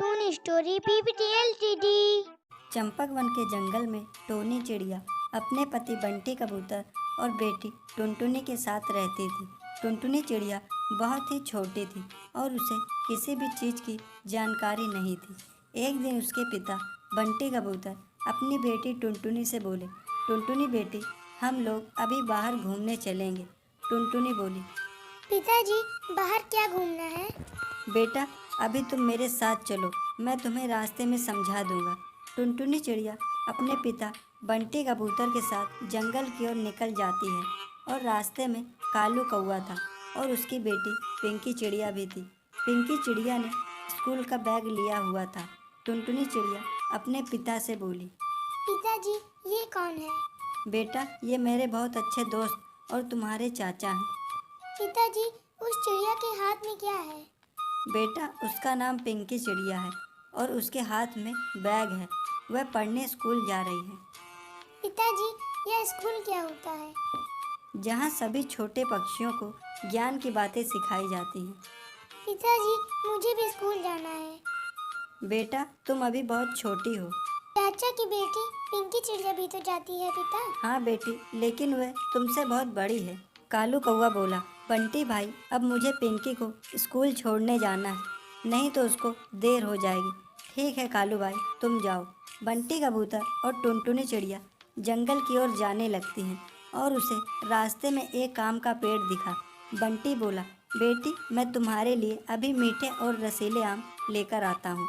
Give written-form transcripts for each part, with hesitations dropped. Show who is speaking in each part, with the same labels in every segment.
Speaker 1: Cartoon story PPT LTD.
Speaker 2: Champak one के जंगल में Tony चिड़िया अपने पति बंटी कबूतर और बेटी टुनटुनी के साथ रहती थी। टुनटुनी चिड़िया बहुत ही छोटी थी और उसे किसी भी चीज़ की जानकारी नहीं थी। एक दिन उसके पिता बंटी कबूतर अपनी बेटी टुनटुनी से बोले, टुनटुनी बेटी, हम लोग अभी बाहर घूमने चलेंगे। टुनटुनी बोली,
Speaker 1: पिताजी, बाहर क्या घूमना है?
Speaker 2: बेटा, अभी तुम मेरे साथ चलो, मैं तुम्हें रास्ते में समझा दूंगा। टुनटुनी चिड़िया अपने पिता बंटी कबूतर के साथ जंगल की ओर निकल जाती है और रास्ते में कालू कौवा था और उसकी बेटी पिंकी चिड़िया भी थी। पिंकी चिड़िया ने स्कूल का बैग लिया हुआ था। टुनटुनी चिड़िया अपने पिता से बोली,
Speaker 1: पिताजी, ये कौन है?
Speaker 2: बेटा, ये मेरे बहुत अच्छे दोस्त और तुम्हारे चाचा हैं।
Speaker 1: पिताजी, उस चिड़िया के हाथ में क्या है?
Speaker 2: बेटा, उसका नाम पिंकी चिड़िया है और उसके हाथ में बैग है। वह पढ़ने स्कूल जा रही है।
Speaker 1: पिताजी, यह स्कूल क्या होता है?
Speaker 2: जहाँ सभी छोटे पक्षियों को ज्ञान की बातें सिखाई जाती हैं।
Speaker 1: पिताजी, मुझे भी स्कूल जाना है।
Speaker 2: बेटा, तुम अभी बहुत छोटी हो।
Speaker 1: चाचा की बेटी पिंकी चिड़िया भी तो जाती है पिता।
Speaker 2: हाँ बेटी, लेकिन वह तुमसे बहुत बड़ी है। कालू कौवा बोला, बंटी भाई, अब मुझे पिंकी को स्कूल छोड़ने जाना है, नहीं तो उसको देर हो जाएगी। ठीक है कालू भाई, तुम जाओ। बंटी कबूतर और टुनटुनी चिड़िया जंगल की ओर जाने लगती हैं और उसे रास्ते में एक आम का पेड़ दिखा। बंटी बोला, बेटी, मैं तुम्हारे लिए अभी मीठे और रसीले आम लेकर आता हूँ।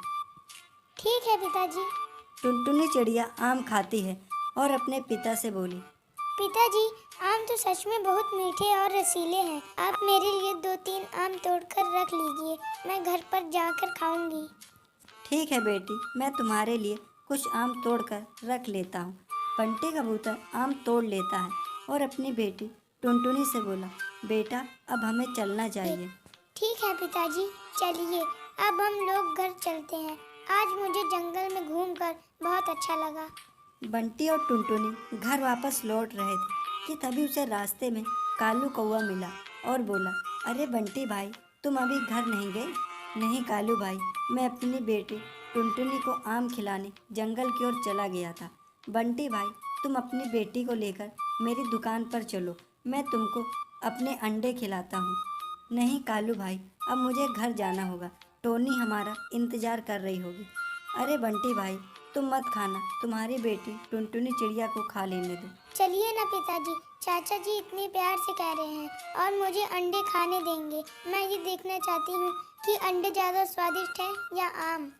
Speaker 1: ठीक है पिताजी।
Speaker 2: टुनटुनी चिड़िया आम खाती है और अपने पिता से बोली,
Speaker 1: पिताजी, आम तो सच में बहुत मीठे और रसीले हैं। आप मेरे लिए 2-3 आम तोड़कर रख लीजिए, मैं घर पर जाकर खाऊंगी।
Speaker 2: ठीक है बेटी, मैं तुम्हारे लिए कुछ आम तोड़कर रख लेता हूँ। बंटी कबूतर आम तोड़ लेता है और अपनी बेटी टुनटुनी से बोला, बेटा, अब हमें चलना चाहिए।
Speaker 1: ठीक है पिताजी, चलिए अब हम लोग घर चलते हैं। आज मुझे जंगल में घूमकर बहुत अच्छा लगा।
Speaker 2: बंटी और टुनटुनी घर वापस लौट रहे थे कि तभी उसे रास्ते में कालू कौवा मिला और बोला, अरे बंटी भाई, तुम अभी घर नहीं गए? नहीं कालू भाई, मैं अपनी बेटी टुनटुनी को आम खिलाने जंगल की ओर चला गया था। बंटी भाई, तुम अपनी बेटी को लेकर मेरी दुकान पर चलो, मैं तुमको अपने अंडे खिलाता हूँ। नहीं कालू भाई, अब मुझे घर जाना होगा, टोनी हमारा इंतज़ार कर रही होगी। अरे बंटी भाई, तुम मत खाना, तुम्हारी बेटी टुनटुनी चिड़िया को खा लेने दो।
Speaker 1: चलिए ना पिताजी, चाचा जी इतने प्यार से कह रहे हैं और मुझे अंडे खाने देंगे। मैं ये देखना चाहती हूँ कि अंडे ज़्यादा स्वादिष्ट हैं या आम।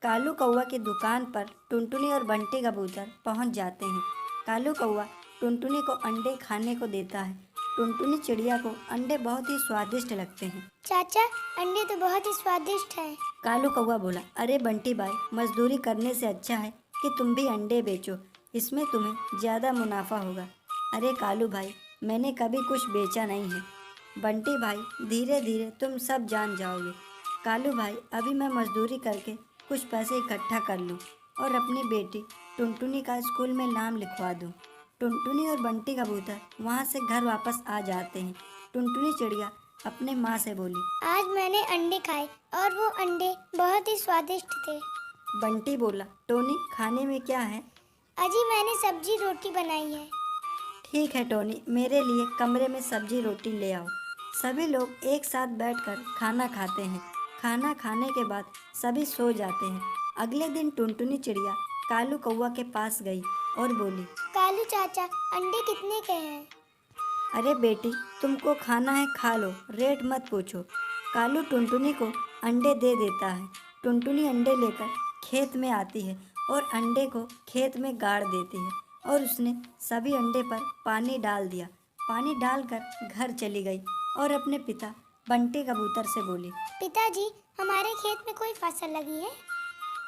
Speaker 2: कालू कौवा की दुकान पर टुनटुनी और बंटी कबूतर पहुँच जाते हैं। कालू कौवा टुनटुनी को अंडे खाने को देता है। टुनटुनी चिड़िया को अंडे बहुत ही स्वादिष्ट लगते हैं।
Speaker 1: चाचा, अंडे तो बहुत ही स्वादिष्ट हैं।
Speaker 2: कालू कौवा बोला, अरे बंटी भाई, मजदूरी करने से अच्छा है कि तुम भी अंडे बेचो, इसमें तुम्हें ज़्यादा मुनाफा होगा। अरे कालू भाई, मैंने कभी कुछ बेचा नहीं है। बंटी भाई, धीरे धीरे तुम सब जान जाओगे। कालू भाई, अभी मैं मजदूरी करके कुछ पैसे इकट्ठा कर लूँ और अपनी बेटी टुनटुनी का स्कूल में नाम लिखवा दूँ। टुनटुनी और बंटी कबूतर वहाँ से घर वापस आ जाते हैं। टुनटुनी चिड़िया अपने माँ से बोली,
Speaker 1: आज मैंने अंडे खाए और वो अंडे बहुत ही स्वादिष्ट थे।
Speaker 2: बंटी बोला, टोनी, खाने में क्या है?
Speaker 1: अजी, मैंने सब्जी रोटी बनाई है।
Speaker 2: ठीक है टोनी, मेरे लिए कमरे में सब्जी रोटी ले आओ। सभी लोग एक साथ बैठकर खाना खाते हैं। खाना खाने के बाद सभी सो जाते हैं। अगले दिन टुनटुनी चिड़िया कालू कौवा के पास गई और बोली,
Speaker 1: कालू चाचा, अंडे कितने के हैं?
Speaker 2: अरे बेटी, तुमको खाना है खा लो, रेट मत पूछो। कालू टुनटुनी को अंडे दे देता है। टुनटुनी अंडे लेकर खेत में आती है और अंडे को खेत में गाड़ देती है और उसने सभी अंडे पर पानी डाल दिया। पानी डालकर घर चली गई और अपने पिता बंटी कबूतर से बोली,
Speaker 1: पिताजी, हमारे खेत में कोई फसल लगी है?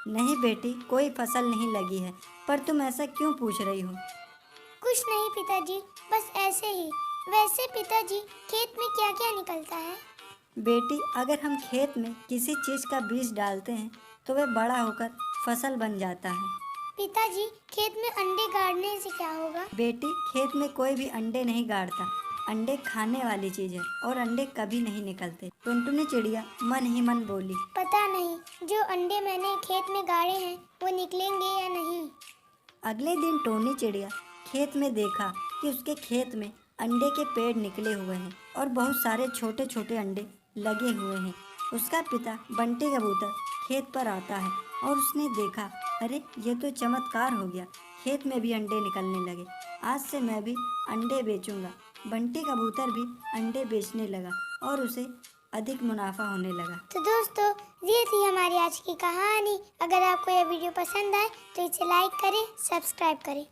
Speaker 2: नहीं बेटी, कोई फसल नहीं लगी है, पर तुम ऐसा क्यों पूछ रही हो?
Speaker 1: कुछ नहीं पिताजी, बस ऐसे ही। वैसे पिताजी, खेत में क्या क्या निकलता है?
Speaker 2: बेटी, अगर हम खेत में किसी चीज़ का बीज डालते हैं तो वह बड़ा होकर फसल बन जाता है।
Speaker 1: पिताजी, खेत में अंडे गाड़ने से क्या होगा?
Speaker 2: बेटी, खेत में कोई भी अंडे नहीं गाड़ता। अंडे खाने वाली चीज है और अंडे कभी नहीं निकलते। टुनटुनी चिड़िया मन ही मन बोली।
Speaker 1: पता नहीं जो अंडे मैंने खेत में गाड़े हैं वो निकलेंगे या नहीं।
Speaker 2: अगले दिन टोनी चिड़िया खेत में देखा कि उसके खेत में अंडे के पेड़ निकले हुए हैं और बहुत सारे छोटे छोटे अंडे लगे हुए हैं। उसका पिता बंटी कबूतर खेत पर आता है और उसने देखा, अरे ये तो चमत्कार हो गया, खेत में भी अंडे निकलने लगे। आज से मैं भी अंडे बेचूंगा। बंटी कबूतर भी अंडे बेचने लगा और उसे अधिक मुनाफा होने लगा।
Speaker 1: तो दोस्तों, ये थी हमारी आज की कहानी। अगर आपको यह वीडियो पसंद आए तो इसे लाइक करें, सब्सक्राइब करें।